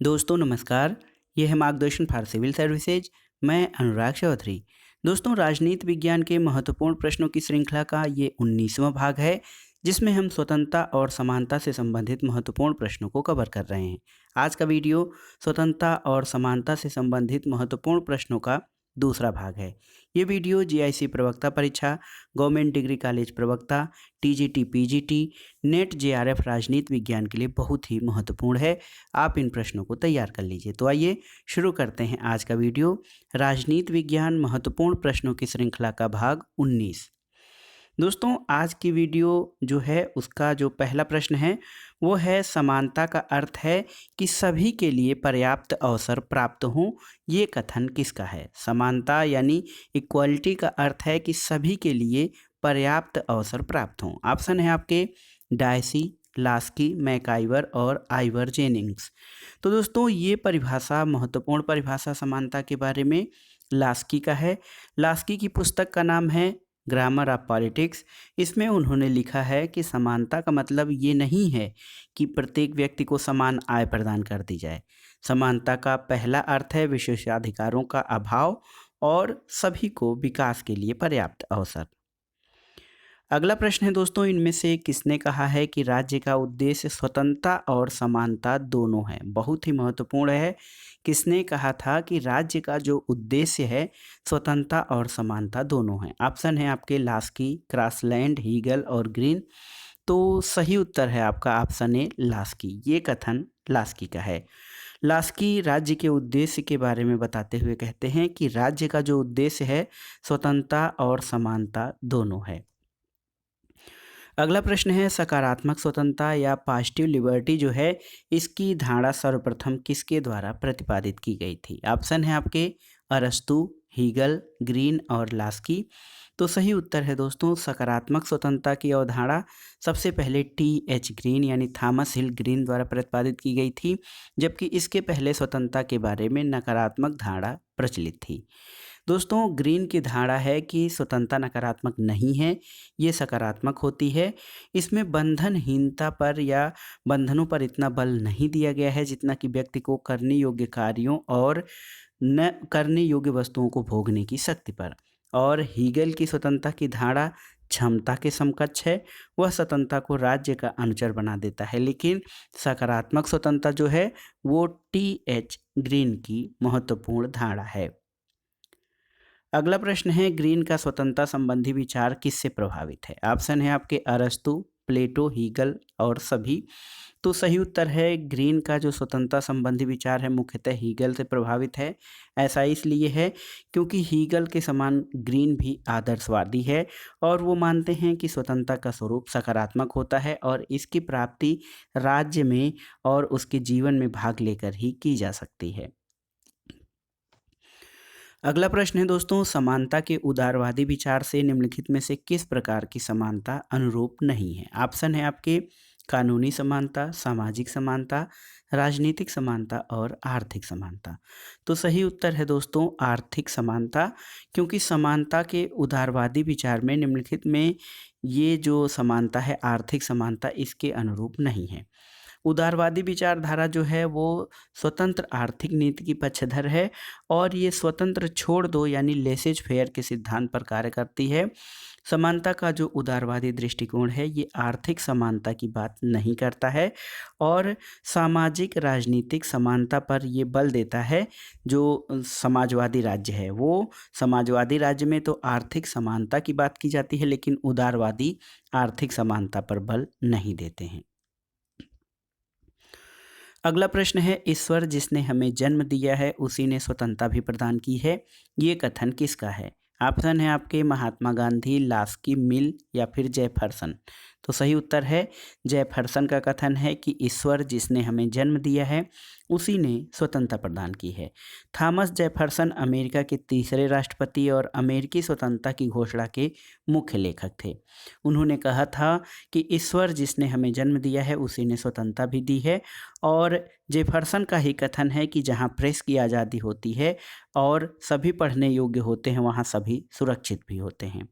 दोस्तों नमस्कार। ये है मार्गदर्शन फॉर सिविल सर्विसेज। मैं अनुराग चौधरी। दोस्तों, राजनीति विज्ञान के महत्वपूर्ण प्रश्नों की श्रृंखला का ये 19वां भाग है, जिसमें हम स्वतंत्रता और समानता से संबंधित महत्वपूर्ण प्रश्नों को कवर कर रहे हैं। आज का वीडियो स्वतंत्रता और समानता से संबंधित महत्वपूर्ण प्रश्नों का दूसरा भाग है। ये वीडियो जीआईसी प्रवक्ता परीक्षा, गवर्नमेंट डिग्री कॉलेज प्रवक्ता, टीजीटी पीजीटी, नेट जेआरएफ राजनीति विज्ञान के लिए बहुत ही महत्वपूर्ण है। आप इन प्रश्नों को तैयार कर लीजिए। तो आइए शुरू करते हैं आज का वीडियो। राजनीति विज्ञान महत्वपूर्ण प्रश्नों की श्रृंखला का भाग 19। दोस्तों, आज की वीडियो जो है उसका जो पहला प्रश्न है वो है, समानता का अर्थ है कि सभी के लिए पर्याप्त अवसर प्राप्त हों। ये कथन किसका है? समानता यानी इक्वलिटी का अर्थ है कि सभी के लिए पर्याप्त अवसर प्राप्त हों। ऑप्शन है आपके डायसी, लास्की, मैकाइवर और आइवर जेनिंग्स। तो दोस्तों, ये परिभाषा, महत्वपूर्ण परिभाषा समानता के बारे में लास्की का है। लास्की की पुस्तक का नाम है ग्रामर ऑफ पॉलिटिक्स। इसमें उन्होंने लिखा है कि समानता का मतलब ये नहीं है कि प्रत्येक व्यक्ति को समान आय प्रदान कर दी जाए। समानता का पहला अर्थ है विशेषाधिकारों का अभाव और सभी को विकास के लिए पर्याप्त अवसर। अगला प्रश्न है दोस्तों, इनमें से किसने कहा है कि राज्य का उद्देश्य स्वतंत्रता और समानता दोनों है? बहुत ही महत्वपूर्ण है। किसने कहा था कि राज्य का जो उद्देश्य है स्वतंत्रता और समानता दोनों है? ऑप्शन है आपके लास्की, क्रॉसलैंड, हीगल और ग्रीन। तो सही उत्तर है आपका ऑप्शन ए लास्की। ये कथन लास्की का है। लास्की राज्य के उद्देश्य के बारे में बताते हुए कहते हैं कि राज्य का जो उद्देश्य है स्वतंत्रता और समानता दोनों है। अगला प्रश्न है, सकारात्मक स्वतंत्रता या पॉजिटिव लिबर्टी जो है, इसकी धारणा सर्वप्रथम किसके द्वारा प्रतिपादित की गई थी? ऑप्शन है आपके अरस्तु, हीगल, ग्रीन और लास्की। तो सही उत्तर है दोस्तों, सकारात्मक स्वतंत्रता की अवधारणा सबसे पहले टी.एच. ग्रीन यानी थॉमस हिल ग्रीन द्वारा प्रतिपादित की गई थी, जबकि इसके पहले स्वतंत्रता के बारे में नकारात्मक धारणा प्रचलित थी। दोस्तों, ग्रीन की धारणा है कि स्वतंत्रता नकारात्मक नहीं है, ये सकारात्मक होती है। इसमें बंधनहीनता पर या बंधनों पर इतना बल नहीं दिया गया है जितना कि व्यक्ति को करने योग्य कार्यों और न करने योग्य वस्तुओं को भोगने की शक्ति पर। और हीगल की स्वतंत्रता की धारणा क्षमता के समकक्ष है। वह स्वतंत्रता को राज्य का अनुचर बना देता है, लेकिन सकारात्मक स्वतंत्रता जो है वो टी.एच. ग्रीन की महत्वपूर्ण धारणा है। अगला प्रश्न है, ग्रीन का स्वतंत्रता संबंधी विचार किससे प्रभावित है? ऑप्शन है आपके अरस्तु, प्लेटो, हीगल और सभी। तो सही उत्तर है, ग्रीन का जो स्वतंत्रता संबंधी विचार है मुख्यतः हीगल से प्रभावित है। ऐसा इसलिए है क्योंकि हीगल के समान ग्रीन भी आदर्शवादी है और वो मानते हैं कि स्वतंत्रता का स्वरूप सकारात्मक होता है और इसकी प्राप्ति राज्य में और उसके जीवन में भाग लेकर ही की जा सकती है। अगला प्रश्न है दोस्तों, समानता के उदारवादी विचार से निम्नलिखित में से किस प्रकार की समानता अनुरूप नहीं है? ऑप्शन है आपके कानूनी समानता, सामाजिक समानता, राजनीतिक समानता और आर्थिक समानता। तो सही उत्तर है दोस्तों आर्थिक समानता, क्योंकि समानता के उदारवादी विचार में निम्नलिखित में ये जो समानता है आर्थिक समानता इसके अनुरूप नहीं है। उदारवादी विचारधारा जो है वो स्वतंत्र आर्थिक नीति की पक्षधर है और ये स्वतंत्र छोड़ दो यानी लेसेज फेयर के सिद्धांत पर कार्य करती है। समानता का जो उदारवादी दृष्टिकोण है ये आर्थिक समानता की बात नहीं करता है और सामाजिक राजनीतिक समानता पर ये बल देता है। जो समाजवादी राज्य है वो समाजवादी राज्य में तो आर्थिक समानता की बात की जाती है, लेकिन उदारवादी आर्थिक समानता पर बल नहीं देते हैं। अगला प्रश्न है, ईश्वर जिसने हमें जन्म दिया है उसी ने स्वतंत्रता भी प्रदान की है। ये कथन किसका है? ऑप्शन है आपके महात्मा गांधी, लास्की, मिल या फिर जयफरसन। तो सही उत्तर है जयफरसन का कथन है कि ईश्वर जिसने हमें जन्म दिया है उसी ने स्वतंत्रता प्रदान की है। थॉमस जेफरसन अमेरिका के तीसरे राष्ट्रपति और अमेरिकी स्वतंत्रता की घोषणा के मुख्य लेखक थे। उन्होंने कहा था कि ईश्वर जिसने हमें जन्म दिया है उसी ने स्वतंत्रता भी दी है। और जेफरसन का ही कथन है कि जहाँ प्रेस की आज़ादी होती है और सभी पढ़ने योग्य होते हैं वहाँ सभी सुरक्षित भी होते हैं।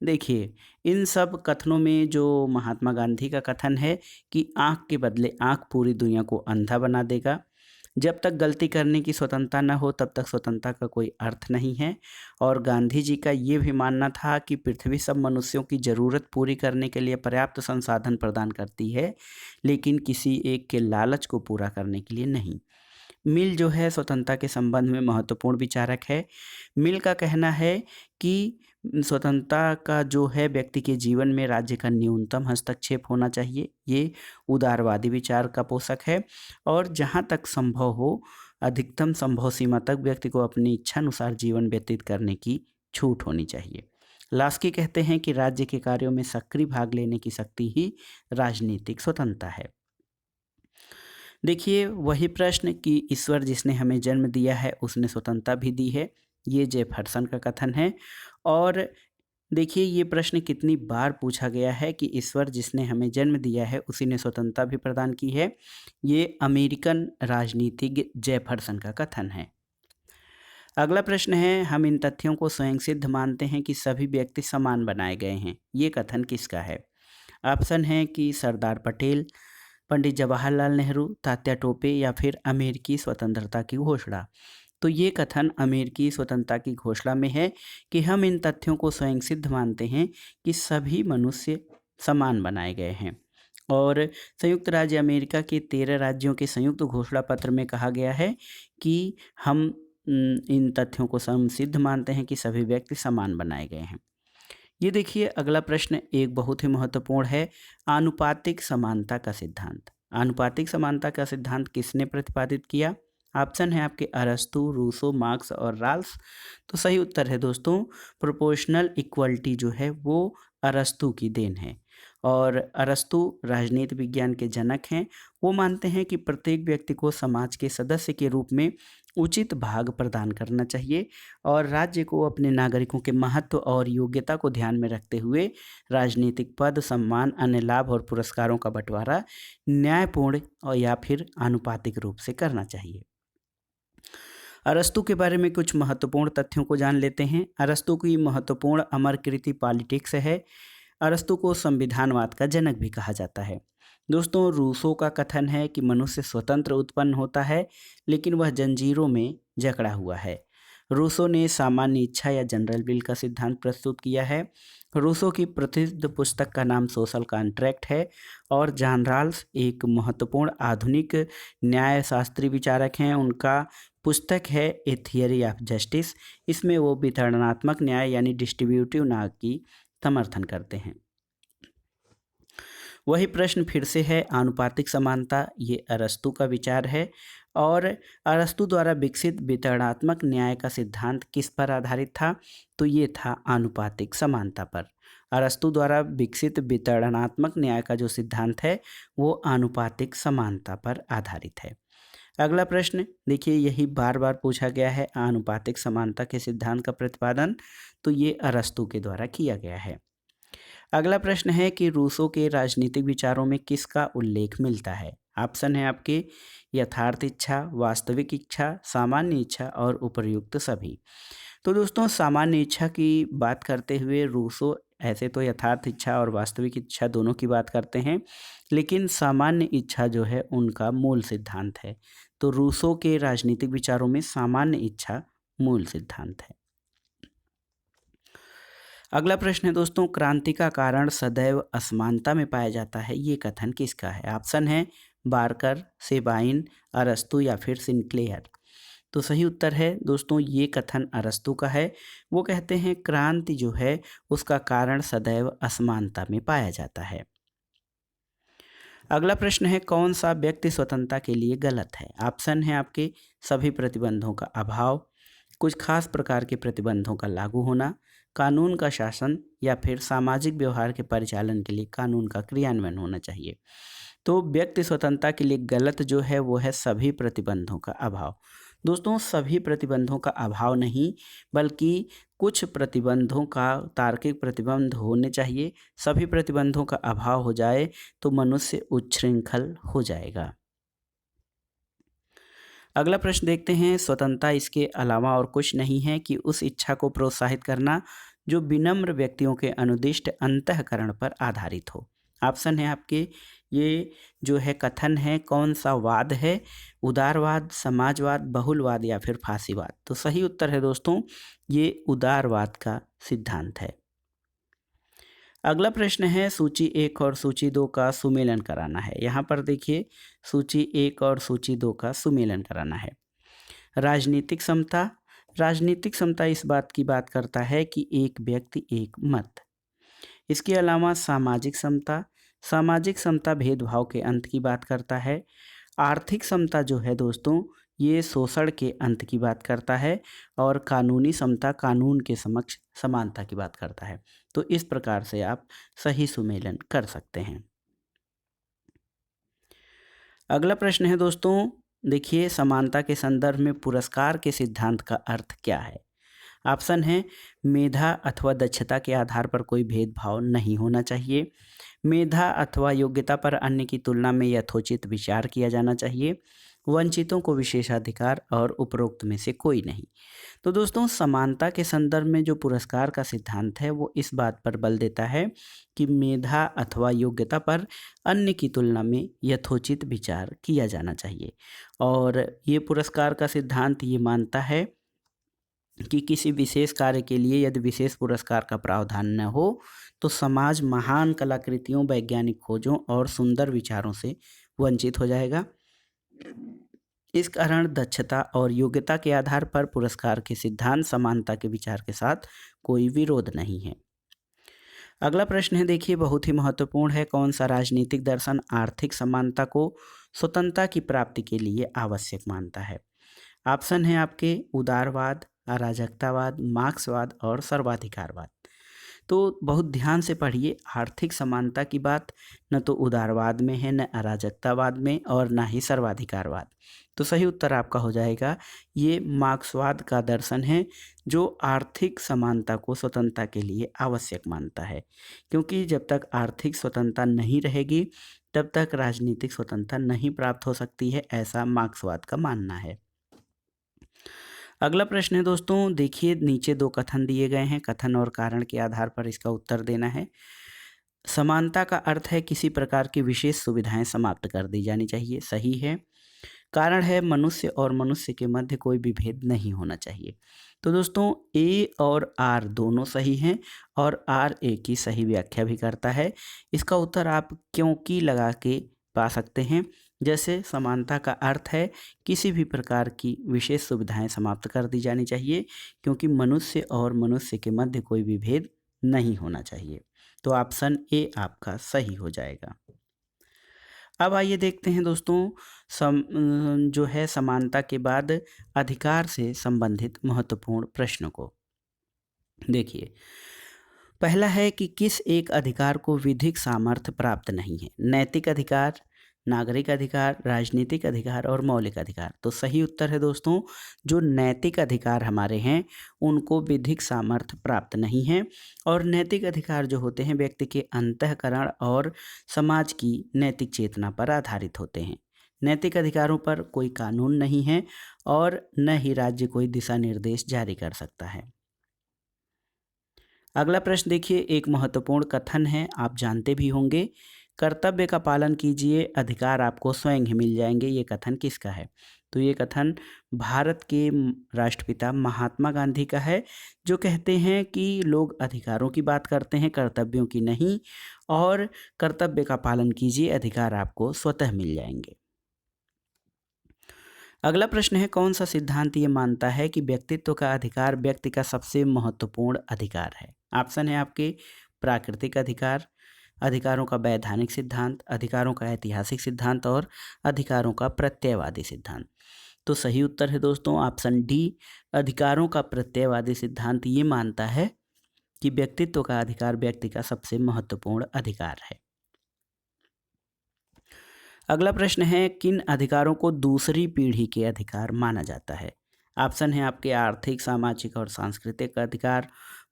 देखिए, इन सब कथनों में जो महात्मा गांधी का कथन है कि आँख के बदले आँख पूरी दुनिया को अंधा बना देगा, जब तक गलती करने की स्वतंत्रता न हो तब तक स्वतंत्रता का कोई अर्थ नहीं है। और गांधी जी का ये भी मानना था कि पृथ्वी सब मनुष्यों की ज़रूरत पूरी करने के लिए पर्याप्त संसाधन प्रदान करती है, लेकिन किसी एक के लालच को पूरा करने के लिए नहीं। मिल जो है स्वतंत्रता के संबंध में महत्वपूर्ण विचारक है। मिल का कहना है कि स्वतंत्रता का जो है व्यक्ति के जीवन में राज्य का न्यूनतम हस्तक्षेप होना चाहिए। ये उदारवादी विचार का पोषक है और जहाँ तक संभव हो अधिकतम संभव सीमा तक व्यक्ति को अपनी इच्छा अनुसार जीवन व्यतीत करने की छूट होनी चाहिए। लास्की कहते हैं कि राज्य के कार्यों में सक्रिय भाग लेने की शक्ति ही राजनीतिक स्वतंत्रता है। देखिए वही प्रश्न कि ईश्वर जिसने हमें जन्म दिया है उसने स्वतंत्रता भी दी है, ये जेफरसन का कथन है। और देखिए ये प्रश्न कितनी बार पूछा गया है कि ईश्वर जिसने हमें जन्म दिया है उसी ने स्वतंत्रता भी प्रदान की है, ये अमेरिकन राजनीतिज्ञ जेफरसन का कथन है। अगला प्रश्न है, हम इन तथ्यों को स्वयं सिद्ध मानते हैं कि सभी व्यक्ति समान बनाए गए हैं, ये कथन किसका है? ऑप्शन है कि सरदार पटेल, पंडित जवाहरलाल नेहरू, तात्या टोपे या फिर अमेरिकी स्वतंत्रता की घोषणा। तो ये कथन अमेरिकी स्वतंत्रता की घोषणा में है कि हम इन तथ्यों को स्वयं सिद्ध मानते हैं कि सभी मनुष्य समान बनाए गए हैं। और संयुक्त राज्य अमेरिका के 13 राज्यों के संयुक्त घोषणा पत्र में कहा गया है कि हम इन तथ्यों को स्वयं सिद्ध मानते हैं कि सभी व्यक्ति समान बनाए गए हैं। ये देखिए अगला प्रश्न एक बहुत ही महत्वपूर्ण है, आनुपातिक समानता का सिद्धांत। आनुपातिक समानता का सिद्धांत किसने प्रतिपादित किया? ऑप्शन है आपके अरस्तु, रूसो, मार्क्स और राल्स। तो सही उत्तर है दोस्तों प्रोपोर्शनल इक्वलिटी जो है वो अरस्तु की देन है। और अरस्तु राजनीति विज्ञान के जनक हैं। वो मानते हैं कि प्रत्येक व्यक्ति को समाज के सदस्य के रूप में उचित भाग प्रदान करना चाहिए और राज्य को अपने नागरिकों के महत्व और योग्यता को ध्यान में रखते हुए राजनीतिक पद, सम्मान, अन्य लाभ और पुरस्कारों का बंटवारा न्यायपूर्ण और या फिर आनुपातिक रूप से करना चाहिए। अरस्तु के बारे में कुछ महत्वपूर्ण तथ्यों को जान लेते हैं। अरस्तु की महत्वपूर्ण अमर कृति पॉलिटिक्स है। अरस्तु को संविधानवाद का जनक भी कहा जाता है। दोस्तों रूसो का कथन है कि मनुष्य स्वतंत्र उत्पन्न होता है लेकिन वह जंजीरों में जकड़ा हुआ है। रूसो ने सामान्य इच्छा या जनरल विल का सिद्धांत प्रस्तुत किया है। रूसो की प्रसिद्ध पुस्तक का नाम सोशल कॉन्ट्रैक्ट है। और जॉन राल्स एक महत्वपूर्ण आधुनिक न्यायशास्त्री विचारक हैं। उनका पुस्तक है ए थियरी ऑफ जस्टिस। इसमें वो वितरणात्मक न्याय यानी डिस्ट्रीब्यूटिव न्याय की समर्थन करते हैं। वही प्रश्न फिर से है, आनुपातिक समानता, ये अरस्तु का विचार है। और अरस्तु द्वारा विकसित वितरणात्मक न्याय का सिद्धांत किस पर आधारित था? तो ये था आनुपातिक समानता पर। अरस्तु द्वारा विकसित वितरणात्मक न्याय का जो सिद्धांत है वो आनुपातिक समानता पर आधारित है। अगला प्रश्न देखिए यही बार बार पूछा गया है, आनुपातिक समानता के सिद्धांत का प्रतिपादन तो ये अरस्तु के द्वारा किया गया है। अगला प्रश्न है कि रूसो के राजनीतिक विचारों में किसका उल्लेख मिलता है? ऑप्शन है आपके यथार्थ इच्छा, वास्तविक इच्छा, सामान्य इच्छा और उपर्युक्त सभी। तो दोस्तों सामान्य इच्छा की बात करते हुए रूसो ऐसे तो यथार्थ इच्छा और वास्तविक इच्छा दोनों की बात करते हैं, लेकिन सामान्य इच्छा जो है उनका मूल सिद्धांत है। तो रूसो के राजनीतिक विचारों में सामान्य इच्छा मूल सिद्धांत है। अगला प्रश्न है दोस्तों, क्रांति का कारण सदैव असमानता में पाया जाता है, ये कथन किसका है? ऑप्शन है बारकर, सेबाइन, अरस्तु या फिर सिंक्लेयर। तो सही उत्तर है दोस्तों ये कथन अरस्तु का है। वो कहते हैं क्रांति जो है उसका कारण सदैव असमानता में पाया जाता है। अगला प्रश्न है, कौन सा व्यक्ति स्वतंत्रता के लिए गलत है? ऑप्शन है आपके सभी प्रतिबंधों का अभाव, कुछ खास प्रकार के प्रतिबंधों का लागू होना, कानून का शासन या फिर सामाजिक व्यवहार के परिचालन के लिए कानून का क्रियान्वयन होना चाहिए। तो व्यक्ति स्वतंत्रता के लिए गलत जो है वो है सभी प्रतिबंधों का अभाव। दोस्तों सभी प्रतिबंधों का अभाव नहीं बल्कि कुछ प्रतिबंधों का तार्किक प्रतिबंध होने चाहिए। सभी प्रतिबंधों का अभाव हो जाए तो मनुष्य उच्छृंखल हो जाएगा। अगला प्रश्न देखते हैं, स्वतंत्रता इसके अलावा और कुछ नहीं है कि उस इच्छा को प्रोत्साहित करना जो विनम्र व्यक्तियों के अनुदिष्ट अंतःकरण पर आधारित हो। ऑप्शन है आपके ये जो है कथन है कौन सा वाद है, उदारवाद, समाजवाद, बहुलवाद या फिर फांसीवाद। तो सही उत्तर है दोस्तों ये उदारवाद का सिद्धांत है। अगला प्रश्न है सूची 1 और सूची 2 का सुमेलन कराना है। यहाँ पर देखिए सूची 1 और सूची 2 का सुमेलन कराना है। राजनीतिक समता, राजनीतिक समता इस बात की बात करता है कि एक व्यक्ति एक मत। इसके अलावा सामाजिक समता, सामाजिक समता भेदभाव के अंत की बात करता है। आर्थिक समता जो है दोस्तों ये शोषण के अंत की बात करता है। और कानूनी समता कानून के समक्ष समानता की बात करता है। तो इस प्रकार से आप सही सुमेलन कर सकते हैं। अगला प्रश्न है दोस्तों देखिए समानता के संदर्भ में पुरस्कार के सिद्धांत का अर्थ क्या है। ऑप्शन है मेधा अथवा दक्षता के आधार पर कोई भेदभाव नहीं होना चाहिए, मेधा अथवा योग्यता पर अन्य की तुलना में यथोचित विचार किया जाना चाहिए, वंचितों को विशेषाधिकार और उपरोक्त में से कोई नहीं। तो दोस्तों समानता के संदर्भ में जो पुरस्कार का सिद्धांत है वो इस बात पर बल देता है कि मेधा अथवा योग्यता पर अन्य की तुलना में यथोचित विचार किया जाना चाहिए। और ये पुरस्कार का सिद्धांत ये मानता है कि किसी विशेष कार्य के लिए यदि विशेष पुरस्कार का प्रावधान न हो तो समाज महान कलाकृतियों, वैज्ञानिक खोजों और सुंदर विचारों से वंचित हो जाएगा। इस कारण दक्षता और योग्यता के आधार पर पुरस्कार के सिद्धांत समानता के विचार के साथ कोई विरोध नहीं है। अगला प्रश्न है देखिए बहुत ही महत्वपूर्ण है, कौन सा राजनीतिक दर्शन आर्थिक समानता को स्वतंत्रता की प्राप्ति के लिए आवश्यक मानता है। ऑप्शन है आपके उदारवाद, अराजकतावाद, मार्क्सवाद और सर्वाधिकारवाद। तो बहुत ध्यान से पढ़िए, आर्थिक समानता की बात न तो उदारवाद में है, न अराजकतावाद में और ना ही सर्वाधिकारवाद। तो सही उत्तर आपका हो जाएगा ये मार्क्सवाद का दर्शन है जो आर्थिक समानता को स्वतंत्रता के लिए आवश्यक मानता है। क्योंकि जब तक आर्थिक स्वतंत्रता नहीं रहेगी तब तक राजनीतिक स्वतंत्रता नहीं प्राप्त हो सकती है, ऐसा मार्क्सवाद का मानना है। अगला प्रश्न है दोस्तों देखिए नीचे दो कथन दिए गए हैं, कथन और कारण के आधार पर इसका उत्तर देना है। समानता का अर्थ है किसी प्रकार की विशेष सुविधाएं समाप्त कर दी जानी चाहिए, सही है। कारण है मनुष्य और मनुष्य के मध्य कोई भी भेद नहीं होना चाहिए। तो दोस्तों ए और आर दोनों सही हैं और आर ए की सही व्याख्या भी करता है। इसका उत्तर आप क्योंकि लगा के पा सकते हैं। जैसे समानता का अर्थ है किसी भी प्रकार की विशेष सुविधाएं समाप्त कर दी जानी चाहिए क्योंकि मनुष्य और मनुष्य के मध्य कोई भी भेद नहीं होना चाहिए। तो ऑप्शन ए आपका सही हो जाएगा। अब आइए देखते हैं दोस्तों जो है समानता के बाद अधिकार से संबंधित महत्वपूर्ण प्रश्नों को। देखिए पहला है कि किस एक अधिकार को विधिक सामर्थ्य प्राप्त नहीं है। नैतिक अधिकार, नागरिक अधिकार, राजनीतिक अधिकार और मौलिक अधिकार। तो सही उत्तर है दोस्तों जो नैतिक अधिकार हमारे हैं उनको विधिक सामर्थ्य प्राप्त नहीं है। और नैतिक अधिकार जो होते हैं व्यक्ति के अंतःकरण और समाज की नैतिक चेतना पर आधारित होते हैं। नैतिक अधिकारों पर कोई कानून नहीं है और न ही राज्य कोई दिशा निर्देश जारी कर सकता है। अगला प्रश्न देखिए एक महत्वपूर्ण कथन है, आप जानते भी होंगे, कर्तव्य का पालन कीजिए, अधिकार आपको स्वयं ही मिल जाएंगे। ये कथन किसका है? तो ये कथन भारत के राष्ट्रपिता महात्मा गांधी का है जो कहते हैं कि लोग अधिकारों की बात करते हैं, कर्तव्यों की नहीं, और कर्तव्य का पालन कीजिए, अधिकार आपको स्वतः मिल जाएंगे। अगला प्रश्न है कौन सा सिद्धांत ये मानता है कि व्यक्तित्व का अधिकार व्यक्ति का सबसे महत्वपूर्ण अधिकार है। ऑप्शन है आपके प्राकृतिक अधिकार, अधिकारों का वैधानिक सिद्धांत, अधिकारों का ऐतिहासिक सिद्धांत और अधिकारों का प्रत्ययवादी सिद्धांत। तो सही उत्तर है दोस्तों ऑप्शन डी, अधिकारों का प्रत्ययवादी सिद्धांत ये मानता है कि व्यक्तित्व का अधिकार व्यक्ति का सबसे महत्वपूर्ण अधिकार है। अगला प्रश्न है किन अधिकारों को दूसरी पीढ़ी के अधिकार माना जाता है। ऑप्शन है आपके आर्थिक, सामाजिक और सांस्कृतिक अधिकार,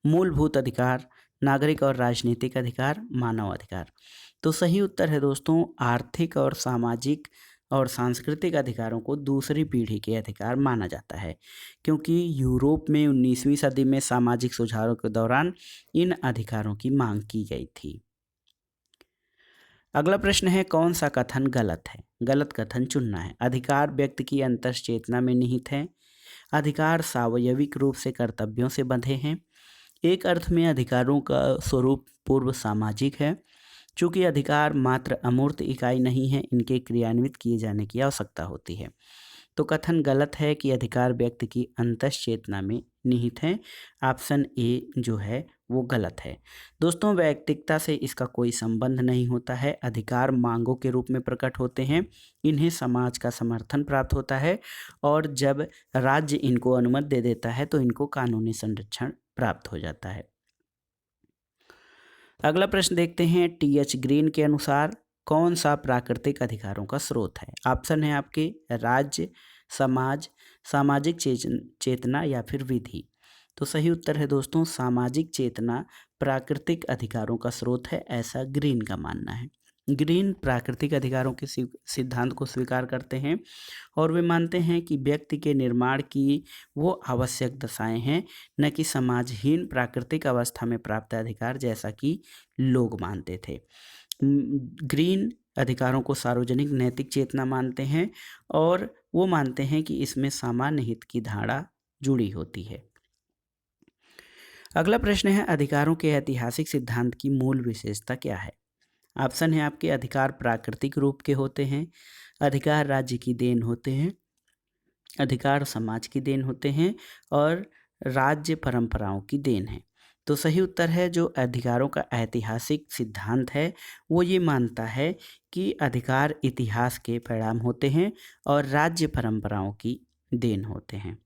मूलभूत अधिकार, नागरिक और राजनीतिक अधिकार, मानव अधिकार। तो सही उत्तर है दोस्तों आर्थिक और सामाजिक और सांस्कृतिक अधिकारों को दूसरी पीढ़ी के अधिकार माना जाता है क्योंकि यूरोप में 19वीं सदी में सामाजिक सुधारों के दौरान इन अधिकारों की मांग की गई थी। अगला प्रश्न है, कौन सा कथन गलत है? गलत कथन चुनना है। अधिकार व्यक्ति की अंतर्चेतना में निहित है। अधिकार स्वाभाविक रूप से कर्तव्यों से बंधे हैं। एक अर्थ में अधिकारों का स्वरूप पूर्व सामाजिक है। चूंकि अधिकार मात्र अमूर्त इकाई नहीं है, इनके क्रियान्वित किए जाने की आवश्यकता होती है। तो कथन गलत है कि अधिकार व्यक्ति की अंतश्चेतना में निहित है। ऑप्शन ए जो है वो गलत है। दोस्तों, वैयक्तिकता से इसका कोई संबंध नहीं होता है। अधिकार मांगों के रूप में प्रकट होते हैं। इन्हें समाज का समर्थन प्राप्त होता है और जब राज्य इनको अनुमति दे देता है तो इनको कानूनी संरक्षण प्राप्त हो जाता है। अगला प्रश्न देखते हैं, टी.एच. ग्रीन के अनुसार कौन सा प्राकृतिक अधिकारों का स्रोत है? ऑप्शन है आपके राज्य, समाज, सामाजिक चेतना या फिर विधि। तो सही उत्तर है दोस्तों, सामाजिक चेतना प्राकृतिक अधिकारों का स्रोत है, ऐसा ग्रीन का मानना है। ग्रीन प्राकृतिक अधिकारों के सिद्धांत को स्वीकार करते हैं और वे मानते हैं कि व्यक्ति के निर्माण की वो आवश्यक दशाएं हैं, न कि समाजहीन प्राकृतिक अवस्था में प्राप्त अधिकार जैसा कि लोग मानते थे। ग्रीन अधिकारों को सार्वजनिक नैतिक चेतना मानते हैं और वो मानते हैं कि इसमें सामान्य हित की धारणा जुड़ी होती है। अगला प्रश्न है, अधिकारों के ऐतिहासिक सिद्धांत की मूल विशेषता क्या है? ऑप्शन है आपके, अधिकार प्राकृतिक रूप के होते हैं, अधिकार राज्य की देन होते हैं, अधिकार समाज की देन होते हैं और राज्य परंपराओं की देन है। तो सही उत्तर है, जो अधिकारों का ऐतिहासिक सिद्धांत है वो ये मानता है कि अधिकार इतिहास के परिणाम होते हैं और राज्य परंपराओं की देन होते हैं।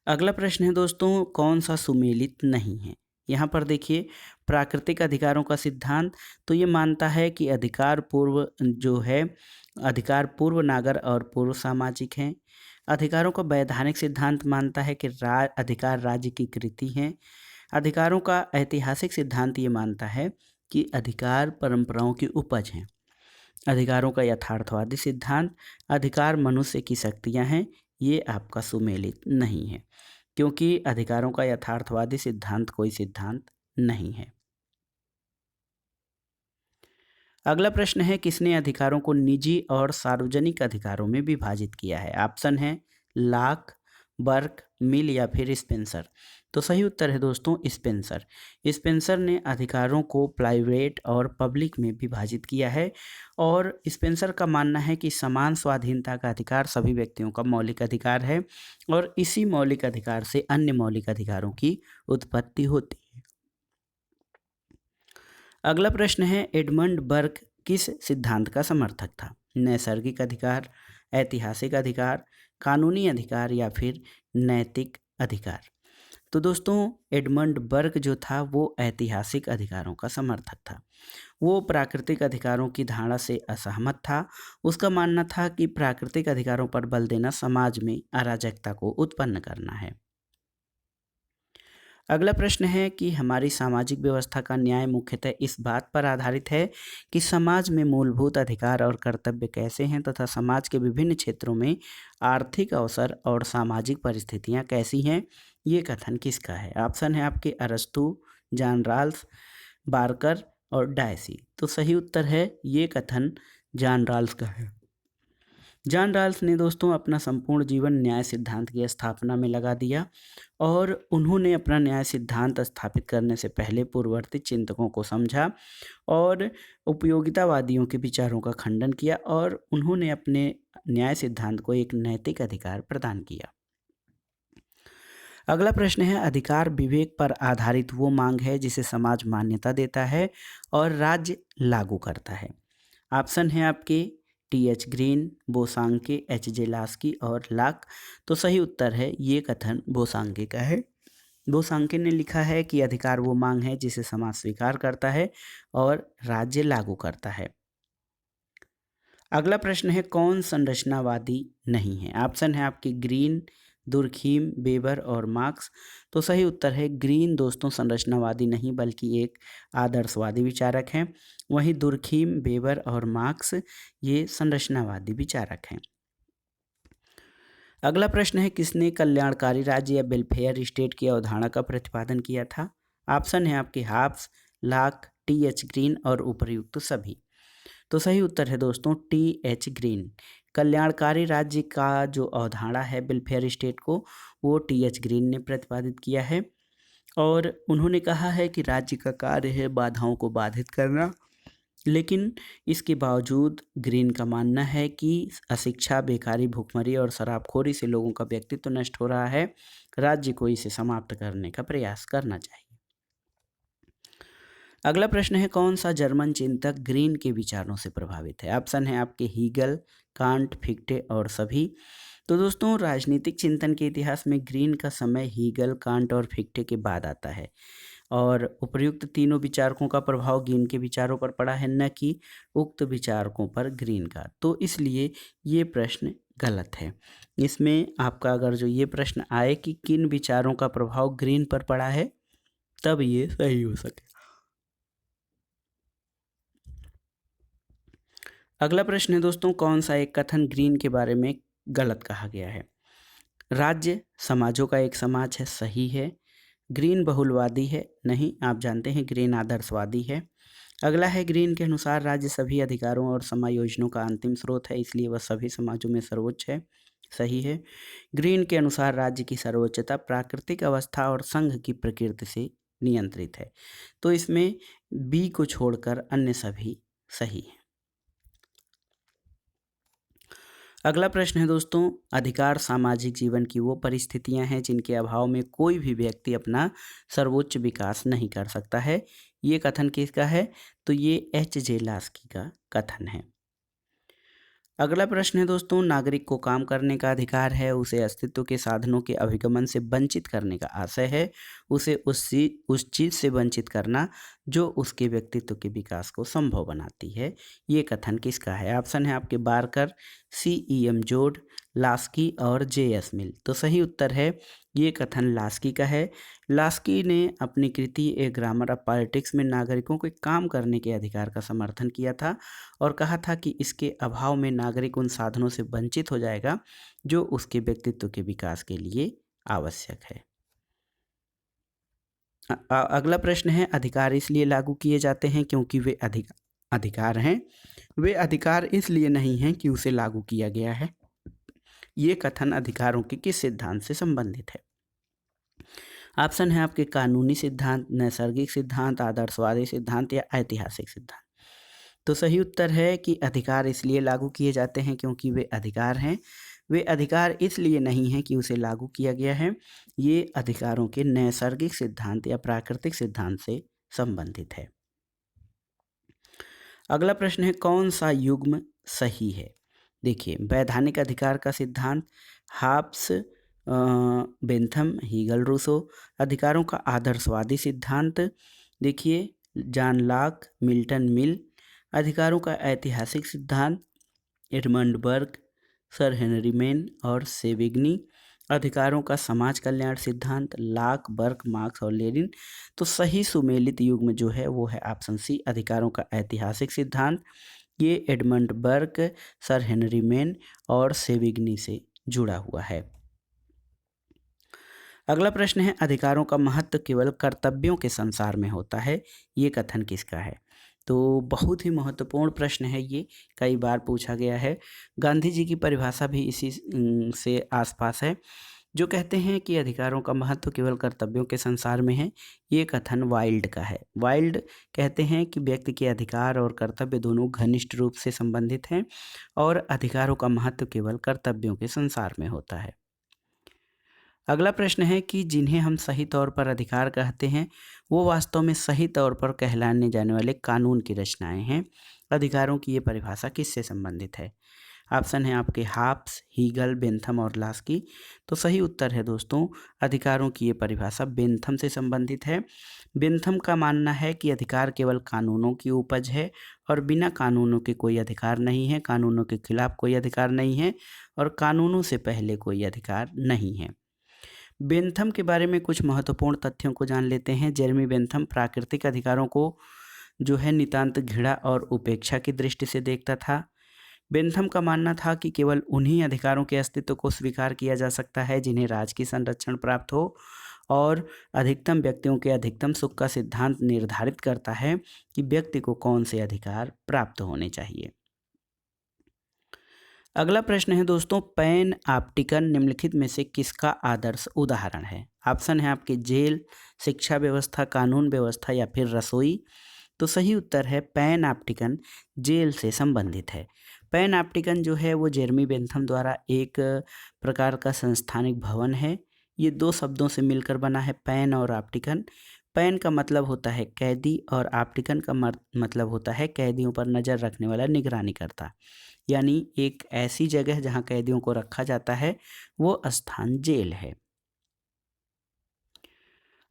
अगला प्रश्न है दोस्तों, कौन सा सुमेलित नहीं है? यहाँ पर देखिए, प्राकृतिक अधिकारों का सिद्धांत तो ये मानता है कि अधिकार पूर्व नागर और पूर्व सामाजिक हैं। अधिकारों का वैधानिक सिद्धांत मानता है कि अधिकार राज्य की कृति हैं। अधिकारों का ऐतिहासिक सिद्धांत ये मानता है कि अधिकार परंपराओं की उपज हैं। अधिकारों का यथार्थवादी सिद्धांत, अधिकार मनुष्य की शक्तियाँ हैं, ये आपका सुमेलित नहीं है, क्योंकि अधिकारों का यथार्थवादी सिद्धांत कोई सिद्धांत नहीं है। अगला प्रश्न है, किसने अधिकारों को निजी और सार्वजनिक अधिकारों में विभाजित किया है? ऑप्शन है लॉक, बर्क, मिल या फिर स्पेंसर। तो सही उत्तर है दोस्तों स्पेंसर। स्पेंसर ने अधिकारों को प्राइवेट और पब्लिक में विभाजित किया है और स्पेंसर का मानना है कि समान स्वाधीनता का अधिकार सभी व्यक्तियों का मौलिक अधिकार है और इसी मौलिक अधिकार से अन्य मौलिक अधिकारों की उत्पत्ति होती है। अगला प्रश्न है, एडमंड बर्क किस सिद्धांत का समर्थक था? नैसर्गिक अधिकार, ऐतिहासिक अधिकार, कानूनी अधिकार या फिर नैतिक अधिकार। तो दोस्तों, एडमंड बर्क जो था वो ऐतिहासिक अधिकारों का समर्थक था। वो प्राकृतिक अधिकारों की धारणा से असहमत था। उसका मानना था कि प्राकृतिक अधिकारों पर बल देना समाज में अराजकता को उत्पन्न करना है। अगला प्रश्न है कि हमारी सामाजिक व्यवस्था का न्याय मुख्यतः इस बात पर आधारित है कि समाज में मूलभूत अधिकार और कर्तव्य कैसे हैं तथा समाज के विभिन्न क्षेत्रों में आर्थिक अवसर और सामाजिक परिस्थितियां कैसी हैं। ये कथन किसका है? ऑप्शन है आपके अरस्तू, जॉन रॉल्स, बार्कर और डायसी। तो सही उत्तर है, ये कथन जॉन रॉल्स का है। जॉन रॉल्स ने दोस्तों अपना संपूर्ण जीवन न्याय सिद्धांत की स्थापना में लगा दिया और उन्होंने अपना न्याय सिद्धांत स्थापित करने से पहले पूर्ववर्ती चिंतकों को समझा और उपयोगितावादियों के विचारों का खंडन किया और उन्होंने अपने न्याय सिद्धांत को एक नैतिक अधिकार प्रदान किया। अगला प्रश्न है, अधिकार विवेक पर आधारित वो मांग है जिसे समाज मान्यता देता है और राज्य लागू करता है। ऑप्शन है आपके टी.एच. ग्रीन, बोसांके, एच.जे. लास्की और लॉक। तो सही उत्तर है, ये कथन बोसांके का है। बोसांके ने लिखा है कि अधिकार वो मांग है जिसे समाज स्वीकार करता है और राज्य लागू करता है। अगला प्रश्न है, कौन संरचनावादी नहीं है? ऑप्शन है आपकी ग्रीन, दुर्खीम, वेबर और मार्क्स। तो सही उत्तर है ग्रीन दोस्तों संरचनावादी नहीं बल्कि एक आदर्शवादी विचारक हैं। वहीं दुर्खीम, वेबर और मार्क्स ये संरचनावादी विचारक हैं। अगला प्रश्न है, किसने कल्याणकारी राज्य या वेलफेयर स्टेट की अवधारणा का प्रतिपादन किया था? ऑप्शन है आपके हॉब्स, लॉक, TH ग्रीन और उपर्युक्त सभी। तो सही उत्तर है दोस्तों TH ग्रीन। कल्याणकारी राज्य का जो अवधारणा है वेलफेयर स्टेट को, वो TH ग्रीन ने प्रतिपादित किया है और उन्होंने कहा है कि राज्य का कार्य है बाधाओं को बाधित करना, लेकिन इसके बावजूद ग्रीन का मानना है कि अशिक्षा, बेकारी, भूखमरी और शराबखोरी से लोगों का व्यक्तित्व नष्ट हो रहा है। राज्य को इसे समाप्त करने का प्रयास करना चाहिए। अगला प्रश्न है, कौन सा जर्मन चिंतक ग्रीन के विचारों से प्रभावित है? ऑप्शन है आपके हीगल, कांट, फिक्टे और सभी। तो दोस्तों राजनीतिक चिंतन के इतिहास में ग्रीन का समय हीगल, कांट और फिक्टे के बाद आता है और उपर्युक्त तीनों विचारकों का प्रभाव ग्रीन के विचारों पर पड़ा है, न कि उक्त विचारकों पर ग्रीन का। तो इसलिए ये प्रश्न गलत है। इसमें आपका अगर जो ये प्रश्न आए कि किन विचारों का प्रभाव ग्रीन पर पड़ा है, तब ये सही हो सके। अगला प्रश्न है दोस्तों, कौन सा एक कथन ग्रीन के बारे में गलत कहा गया है? राज्य समाजों का एक समाज है, सही है। ग्रीन बहुलवादी है, नहीं, आप जानते हैं ग्रीन आदर्शवादी है। अगला है, ग्रीन के अनुसार राज्य सभी अधिकारों और समायोजनों का अंतिम स्रोत है, इसलिए वह सभी समाजों में सर्वोच्च है, सही है। ग्रीन के अनुसार राज्य की सर्वोच्चता प्राकृतिक अवस्था और संघ की प्रकृति से नियंत्रित है। तो इसमें बी को छोड़कर अन्य सभी सही है। अगला प्रश्न है दोस्तों, अधिकार सामाजिक जीवन की वो परिस्थितियां हैं जिनके अभाव में कोई भी व्यक्ति अपना सर्वोच्च विकास नहीं कर सकता है। ये कथन किसका है? तो ये H.J. लास्की का कथन है। अगला प्रश्न है दोस्तों, नागरिक को काम करने का अधिकार है, उसे अस्तित्व के साधनों के अभिगमन से वंचित करने का आशय है, उसे उस चीज़ से वंचित करना जो उसके व्यक्तित्व के विकास को संभव बनाती है। ये कथन किसका है? ऑप्शन है आपके बारकर, CEM जोड, लास्की और JS मिल। तो सही उत्तर है ये कथन लास्की का है। लास्की ने अपनी कृति ए ग्रामर ऑफ पॉलिटिक्स में नागरिकों के काम करने के अधिकार का समर्थन किया था और कहा था कि इसके अभाव में नागरिक उन साधनों से वंचित हो जाएगा जो उसके व्यक्तित्व के विकास के लिए आवश्यक है। अगला प्रश्न है, अधिकार इसलिए लागू किए जाते हैं क्योंकि वे अधिकार हैं, वे अधिकार इसलिए नहीं हैं कि उसे लागू किया गया है। ये कथन अधिकारों के किस सिद्धांत से संबंधित है? ऑप्शन है आपके कानूनी सिद्धांत, नैसर्गिक सिद्धांत, आदर्शवादी सिद्धांत या ऐतिहासिक सिद्धांत। तो सही उत्तर है कि अधिकार इसलिए लागू किए जाते हैं क्योंकि वे अधिकार हैं, वे अधिकार इसलिए नहीं हैं कि उसे लागू किया गया है। ये अधिकारों के नैसर्गिक सिद्धांत या प्राकृतिक सिद्धांत से संबंधित है। अगला प्रश्न है, कौन सा युग्म सही है? देखिए, वैधानिक अधिकार का सिद्धांत, हाब्स, बेंथम, हीगल, रूसो। अधिकारों का आदर्शवादी सिद्धांत, देखिए जॉन लॉक, मिल्टन मिल। अधिकारों का ऐतिहासिक सिद्धांत, एडमंड बर्ग, सर हेनरी मेन और सेविग्नी। अधिकारों का समाज कल्याण सिद्धांत, लॉक, बर्ग, मार्क्स और लेनिन। तो सही सुमेलित युग्म जो है वो है ऑप्शन सी, अधिकारों का ऐतिहासिक सिद्धांत। ये एडमंड बर्ग, सर हेनरी मेन और सेविग्नी से जुड़ा हुआ है। अगला प्रश्न है, अधिकारों का महत्व केवल कर्तव्यों के संसार में होता है, ये कथन किसका है? तो बहुत ही महत्वपूर्ण प्रश्न है ये, कई बार पूछा गया है। गांधी जी की परिभाषा भी इसी से आसपास है, जो कहते हैं कि अधिकारों का महत्व केवल कर्तव्यों के संसार में है। ये कथन वाइल्ड का है। वाइल्ड कहते हैं कि व्यक्ति के अधिकार और कर्तव्य दोनों घनिष्ठ रूप से संबंधित हैं और अधिकारों का महत्व केवल कर्तव्यों के संसार में होता है। अगला प्रश्न है कि जिन्हें हम सही तौर पर अधिकार कहते हैं वो वास्तव में सही तौर पर कहलाने जाने वाले कानून की रचनाएं हैं। अधिकारों की ये परिभाषा किससे संबंधित है? ऑप्शन है आपके हाब्स, हीगल, बेंथम और लास्की। तो सही उत्तर है दोस्तों, अधिकारों की ये परिभाषा बेंथम से संबंधित है। बेंथम का मानना है कि अधिकार केवल कानूनों की उपज है और बिना कानूनों के कोई अधिकार नहीं है, कानूनों के खिलाफ कोई अधिकार नहीं है और कानूनों से पहले कोई अधिकार नहीं है। बेंथम के बारे में कुछ महत्वपूर्ण तथ्यों को जान लेते हैं। जेरेमी बेंथम प्राकृतिक अधिकारों को जो है नितांत घृणा और उपेक्षा की दृष्टि से देखता था। बेंथम का मानना था कि केवल उन्हीं अधिकारों के अस्तित्व को स्वीकार किया जा सकता है जिन्हें राज की संरक्षण प्राप्त हो और अधिकतम व्यक्तियों के अधिकतम सुख का सिद्धांत निर्धारित करता है कि व्यक्ति को कौन से अधिकार प्राप्त होने चाहिए। अगला प्रश्न है दोस्तों, पैन ऑप्टिकन निम्नलिखित में से किसका आदर्श उदाहरण है? ऑप्शन है आपके जेल, शिक्षा व्यवस्था, कानून व्यवस्था या फिर रसोई। तो सही उत्तर है पैन ऑप्टिकन जेल से संबंधित है। पैन ऑप्टिकन जो है वो जेरमी बेंथम द्वारा एक प्रकार का संस्थानिक भवन है। ये दो शब्दों से मिलकर बना है, पैन और ऑप्टिकन। पैन का मतलब होता है कैदी और ऑप्टिकन का मतलब होता है कैदियों पर नज़र रखने वाला, निगरानी करता। यानी एक ऐसी जगह जहाँ कैदियों को रखा जाता है वो स्थान जेल है।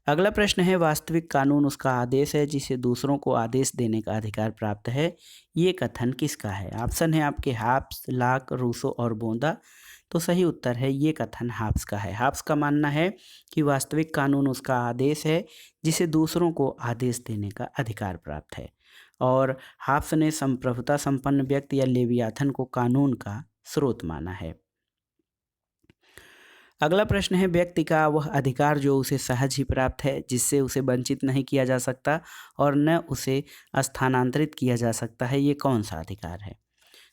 अगला प्रश्न है, वास्तविक कानून उसका आदेश है जिसे दूसरों को आदेश देने का अधिकार प्राप्त है। ये कथन किसका है? ऑप्शन है आपके हाब्स, लाक, रूसो और बोंदा। तो सही उत्तर है ये कथन हाब्स का है। हाब्स का मानना है कि वास्तविक कानून उसका आदेश है जिसे दूसरों को आदेश देने का अधिकार प्राप्त है। और हाब्स ने संप्रभुता संपन्न व्यक्ति या लेवियाथन को कानून का स्रोत माना है। अगला प्रश्न है, व्यक्ति का वह अधिकार जो उसे सहज ही प्राप्त है, जिससे उसे वंचित नहीं किया जा सकता और न उसे स्थानांतरित किया जा सकता है, ये कौन सा अधिकार है?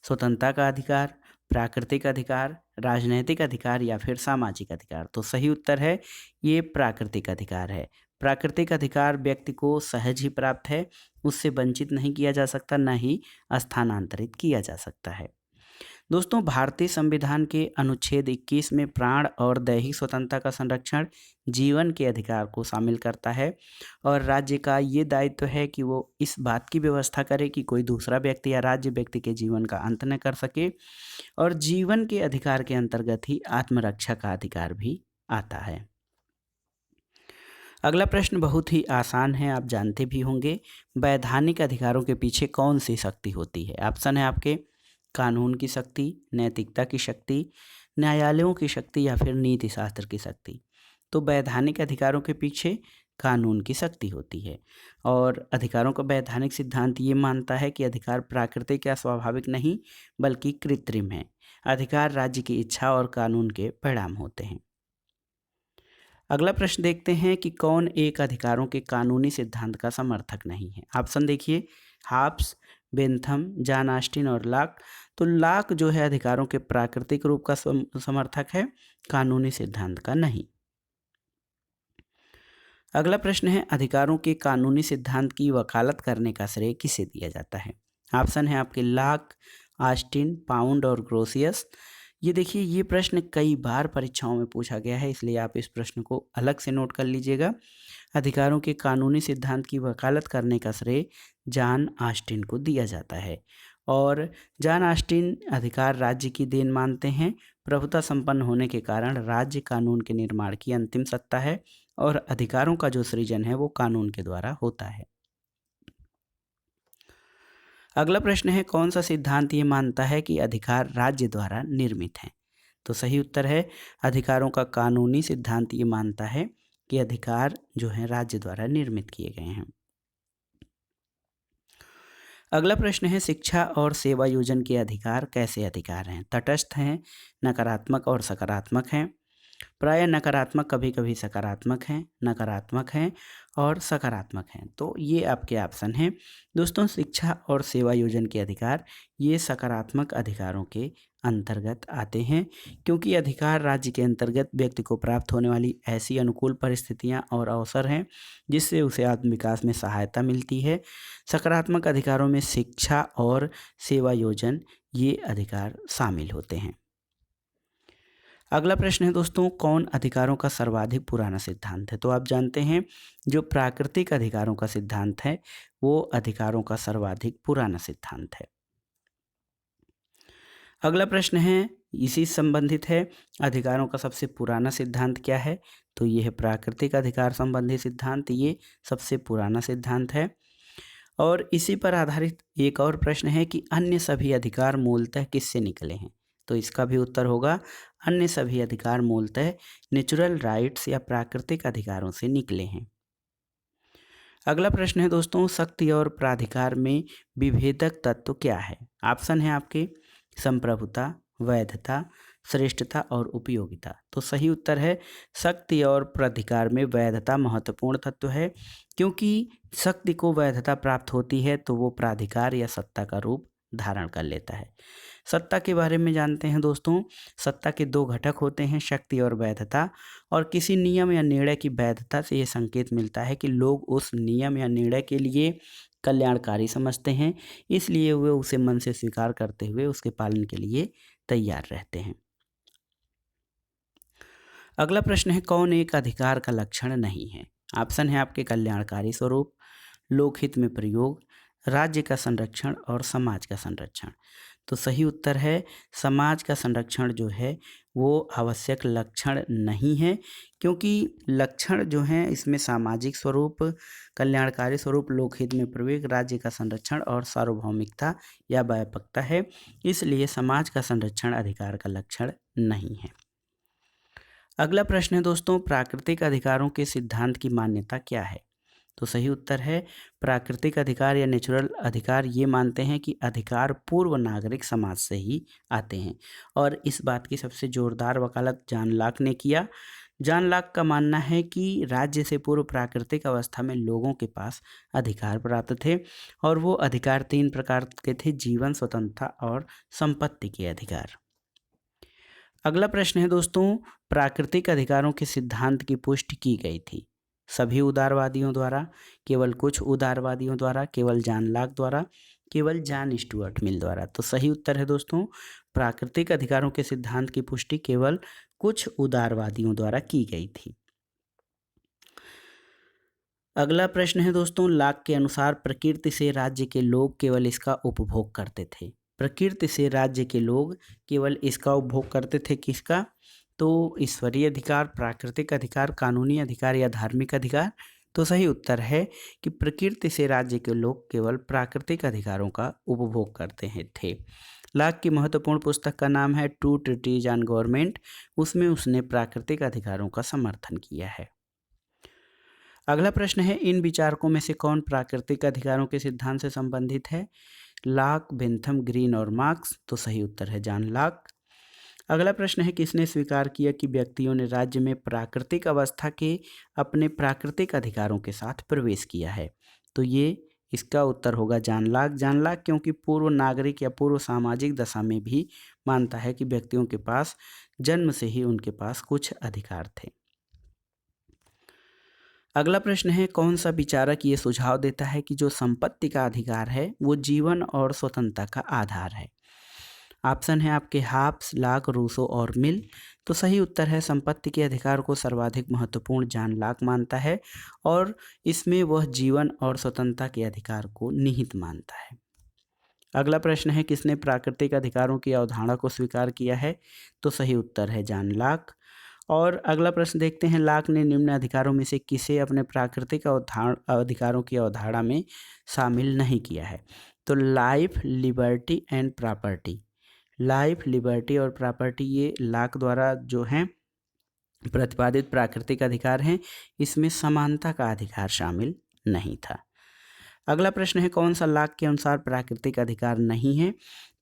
स्वतंत्रता का अधिकार, प्राकृतिक अधिकार, राजनैतिक अधिकार या फिर सामाजिक अधिकार। तो सही उत्तर है ये प्राकृतिक अधिकार है। प्राकृतिक अधिकार व्यक्ति को सहज ही प्राप्त है, उससे वंचित नहीं किया जा सकता, न ही स्थानांतरित किया जा सकता है। दोस्तों, भारतीय संविधान के अनुच्छेद 21 में प्राण और दैहिक स्वतंत्रता का संरक्षण जीवन के अधिकार को शामिल करता है और राज्य का ये दायित्व है कि वो इस बात की व्यवस्था करे कि कोई दूसरा व्यक्ति या राज्य व्यक्ति के जीवन का अंत न कर सके। और जीवन के अधिकार के अंतर्गत ही आत्मरक्षा का अधिकार भी आता है। अगला प्रश्न बहुत ही आसान है, आप जानते भी होंगे। वैधानिक अधिकारों के पीछे कौन सी शक्ति होती है? ऑप्शन है आपके कानून की शक्ति, नैतिकता की शक्ति, न्यायालयों की शक्ति या फिर नीति शास्त्र की शक्ति। तो वैधानिक अधिकारों के पीछे कानून की शक्ति होती है। और अधिकारों का वैधानिक सिद्धांत ये मानता है कि अधिकार प्राकृतिक या स्वाभाविक नहीं बल्कि कृत्रिम है। अधिकार राज्य की इच्छा और कानून के परिणाम होते हैं। अगला प्रश्न देखते हैं कि कौन एक अधिकारों के कानूनी सिद्धांत का समर्थक नहीं है। ऑप्शन देखिए, हाब्स, बेंथम, जॉन ऑस्टिन और लॉक। तो लॉक जो है अधिकारों के प्राकृतिक रूप का समर्थक है, कानूनी सिद्धांत का नहीं। अगला प्रश्न है, अधिकारों के कानूनी सिद्धांत की वकालत करने का श्रेय किसे दिया जाता है? ऑप्शन है आपके लॉक, ऑस्टिन, पाउंड और ग्रोसियस। ये देखिए, ये प्रश्न कई बार परीक्षाओं में पूछा गया है, इसलिए आप इस प्रश्न को अलग से नोट कर लीजिएगा। अधिकारों के कानूनी सिद्धांत की वकालत करने का श्रेय जॉन ऑस्टिन को दिया जाता है। और जॉन ऑस्टिन अधिकार राज्य की देन मानते हैं। प्रभुता संपन्न होने के कारण राज्य कानून के निर्माण की अंतिम सत्ता है और अधिकारों का जो सृजन है वो कानून के द्वारा होता है। अगला प्रश्न है, कौन सा सिद्धांत ये मानता है कि अधिकार राज्य द्वारा निर्मित हैं? तो सही उत्तर है अधिकारों का कानूनी सिद्धांत ये मानता है कि अधिकार जो है राज्य द्वारा निर्मित किए गए हैं। अगला प्रश्न है, शिक्षा और सेवा योजन के अधिकार कैसे अधिकार हैं? तटस्थ हैं, नकारात्मक और सकारात्मक हैं, प्रायः नकारात्मक, कभी कभी सकारात्मक हैं, नकारात्मक हैं और सकारात्मक हैं। तो ये आपके ऑप्शन हैं। दोस्तों, शिक्षा और सेवा योजन के अधिकार ये सकारात्मक अधिकारों के अंतर्गत आते हैं, क्योंकि अधिकार राज्य के अंतर्गत व्यक्ति को प्राप्त होने वाली ऐसी अनुकूल परिस्थितियां और अवसर हैं जिससे उसे आत्म विकास में सहायता मिलती है। सकारात्मक अधिकारों में शिक्षा और सेवा योजन ये अधिकार शामिल होते हैं। अगला प्रश्न है दोस्तों, कौन अधिकारों का सर्वाधिक पुराना सिद्धांत है? तो आप जानते हैं जो प्राकृतिक अधिकारों का सिद्धांत है वो अधिकारों का सर्वाधिक पुराना सिद्धांत है। अगला प्रश्न है इसी से संबंधित है, अधिकारों का सबसे पुराना सिद्धांत क्या है? तो ये है प्राकृतिक अधिकार संबंधी सिद्धांत, ये सबसे पुराना सिद्धांत है। और इसी पर आधारित एक और प्रश्न है कि अन्य सभी अधिकार मूलतः किससे निकले हैं? तो इसका भी उत्तर होगा अन्य सभी अधिकार मूलतः नेचुरल राइट्स या प्राकृतिक अधिकारों से निकले हैं। अगला प्रश्न है दोस्तों, शक्ति और प्राधिकार में विभेदक तत्व क्या है? ऑप्शन है आपके संप्रभुता, वैधता, श्रेष्ठता और उपयोगिता। तो सही उत्तर है शक्ति और प्राधिकार में वैधता महत्वपूर्ण तत्व है, क्योंकि शक्ति को वैधता प्राप्त होती है तो वो प्राधिकार या सत्ता का रूप धारण कर लेता है। सत्ता के बारे में जानते हैं दोस्तों। सत्ता के दो घटक होते हैं, शक्ति और वैधता। और किसी नियम या निर्णय की वैधता से ये संकेत मिलता है कि लोग उस नियम या निर्णय के लिए कल्याणकारी समझते हैं, इसलिए वे उसे मन से स्वीकार करते हुए उसके पालन के लिए तैयार रहते हैं। अगला प्रश्न है, कौन एक अधिकार का लक्षण नहीं है? ऑप्शन है आपके कल्याणकारी स्वरूप, लोकहित में प्रयोग, राज्य का संरक्षण और समाज का संरक्षण। तो सही उत्तर है समाज का संरक्षण जो है वो आवश्यक लक्षण नहीं है, क्योंकि लक्षण जो हैं इसमें सामाजिक स्वरूप, कल्याणकारी स्वरूप, लोकहित में प्रयोग, राज्य का संरक्षण और सार्वभौमिकता या व्यापकता है, इसलिए समाज का संरक्षण अधिकार का लक्षण नहीं है। अगला प्रश्न है दोस्तों, प्राकृतिक अधिकारों के सिद्धांत की मान्यता क्या है? तो सही उत्तर है प्राकृतिक अधिकार या नेचुरल अधिकार ये मानते हैं कि अधिकार पूर्व नागरिक समाज से ही आते हैं, और इस बात की सबसे जोरदार वकालत जॉन लॉक ने किया। जॉन लॉक का मानना है कि राज्य से पूर्व प्राकृतिक अवस्था में लोगों के पास अधिकार प्राप्त थे, और वो अधिकार 3 प्रकार के थे: जीवन, स्वतंत्रता और संपत्ति के अधिकार। अगला प्रश्न है दोस्तों, प्राकृतिक अधिकारों के सिद्धांत की पुष्टि की गई थी? सभी उदारवादियों द्वारा, केवल कुछ उदारवादियों द्वारा, केवल जॉन लॉक द्वारा, केवल जॉन स्टुअर्ट मिल द्वारा। तो सही उत्तर है दोस्तों प्राकृतिक अधिकारों के सिद्धांत की पुष्टि केवल कुछ उदारवादियों द्वारा की गई थी। अगला प्रश्न है दोस्तों, लॉक के अनुसार प्रकृति से राज्य के लोग केवल इसका उपभोग करते थे। प्रकृति से राज्य के लोग केवल इसका उपभोग करते थे, किसका? तो ईश्वरीय अधिकार, प्राकृतिक अधिकार, कानूनी अधिकार या धार्मिक अधिकार। तो सही उत्तर है कि प्रकृति से राज्य के लोग केवल प्राकृतिक अधिकारों का उपभोग करते हैं थे। लॉक की महत्वपूर्ण पुस्तक का नाम है टू ट्रीटीज ऑन गवर्नमेंट, उसमें उसने प्राकृतिक अधिकारों का समर्थन किया है। अगला प्रश्न है, इन विचारकों में से कौन प्राकृतिक अधिकारों के सिद्धांत से संबंधित है? लॉक, बेंथम, ग्रीन और मार्क्स। तो सही उत्तर है जॉन लॉक। अगला प्रश्न है, किसने स्वीकार किया कि व्यक्तियों ने राज्य में प्राकृतिक अवस्था के अपने प्राकृतिक अधिकारों के साथ प्रवेश किया है? तो ये इसका उत्तर होगा जॉन लॉक। जॉन लॉक क्योंकि पूर्व नागरिक या पूर्व सामाजिक दशा में भी मानता है कि व्यक्तियों के पास जन्म से ही उनके पास कुछ अधिकार थे। अगला प्रश्न है, कौन सा विचारक ये सुझाव देता है कि जो संपत्ति का अधिकार है वो जीवन और स्वतंत्रता का आधार है? ऑप्शन है आपके हाब्स, लॉक, रूसो और मिल। तो सही उत्तर है संपत्ति के अधिकार को सर्वाधिक महत्वपूर्ण जॉन लॉक मानता है, और इसमें वह जीवन और स्वतंत्रता के अधिकार को निहित मानता है। अगला प्रश्न है, किसने प्राकृतिक अधिकारों की अवधारणा को स्वीकार किया है? तो सही उत्तर है जॉन लॉक। और अगला प्रश्न देखते हैं, लॉक ने निम्न अधिकारों में से किसे अपने प्राकृतिक अधिकारों की अवधारणा में शामिल नहीं किया है? तो life, liberty and property. Life, liberty और प्रॉपर्टी ये लॉक द्वारा जो हैं प्रतिपादित प्राकृतिक अधिकार हैं, इसमें समानता का अधिकार शामिल नहीं था। अगला प्रश्न है, कौन सा लॉक के अनुसार प्राकृतिक अधिकार नहीं है?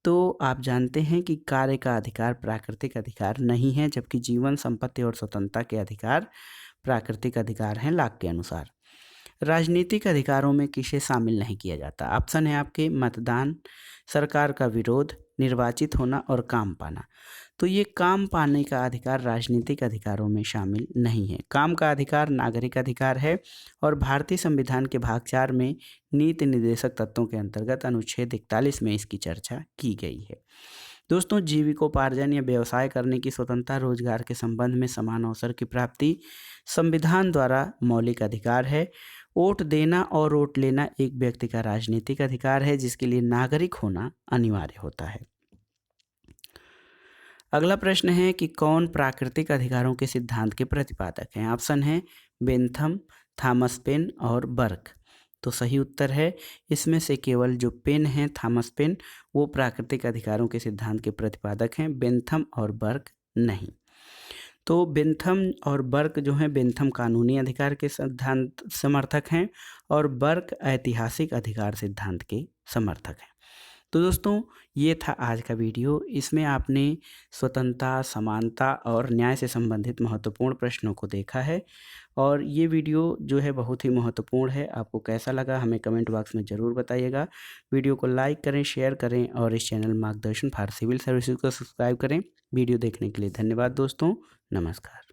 तो आप जानते हैं कि कार्य का अधिकार प्राकृतिक अधिकार नहीं है, जबकि जीवन, संपत्ति और स्वतंत्रता के अधिकार प्राकृतिक अधिकार हैं लॉक के अनुसार। राजनीतिक अधिकारों में किसे शामिल नहीं किया जाता? ऑप्शन है आपके मतदान, सरकार का विरोध, निर्वाचित होना और काम पाना। तो ये काम पाने का अधिकार राजनीतिक अधिकारों में शामिल नहीं है। काम का अधिकार नागरिक अधिकार है, और भारतीय संविधान के भाग 4 में नीति निर्देशक तत्वों के अंतर्गत अनुच्छेद 41 में इसकी चर्चा की गई है। दोस्तों, जीविकोपार्जन या व्यवसाय करने की स्वतंत्रता, रोजगार के संबंध में समान अवसर की प्राप्ति संविधान द्वारा मौलिक अधिकार है। वोट देना और वोट लेना एक व्यक्ति का राजनीतिक अधिकार है, जिसके लिए नागरिक होना अनिवार्य होता है। अगला प्रश्न है कि कौन प्राकृतिक अधिकारों के सिद्धांत के प्रतिपादक हैं? ऑप्शन है बेंथम, थॉमस पेन और बर्क। तो सही उत्तर है इसमें से केवल जो पेन है, थॉमस पेन, वो प्राकृतिक अधिकारों के सिद्धांत के प्रतिपादक हैं, बेंथम और बर्क नहीं। तो बेंथम और बर्क जो हैं, बेंथम कानूनी अधिकार के सिद्धांत समर्थक हैं और बर्क ऐतिहासिक अधिकार सिद्धांत के समर्थक हैं। तो दोस्तों ये था आज का वीडियो। इसमें आपने स्वतंत्रता, समानता और न्याय से संबंधित महत्वपूर्ण प्रश्नों को देखा है और ये वीडियो जो है बहुत ही महत्वपूर्ण है। आपको कैसा लगा हमें कमेंट बॉक्स में ज़रूर बताइएगा। वीडियो को लाइक करें, शेयर करें और इस चैनल मार्गदर्शन फॉर सिविल सर्विसेज को सब्सक्राइब करें। वीडियो देखने के लिए धन्यवाद दोस्तों। नमस्कार।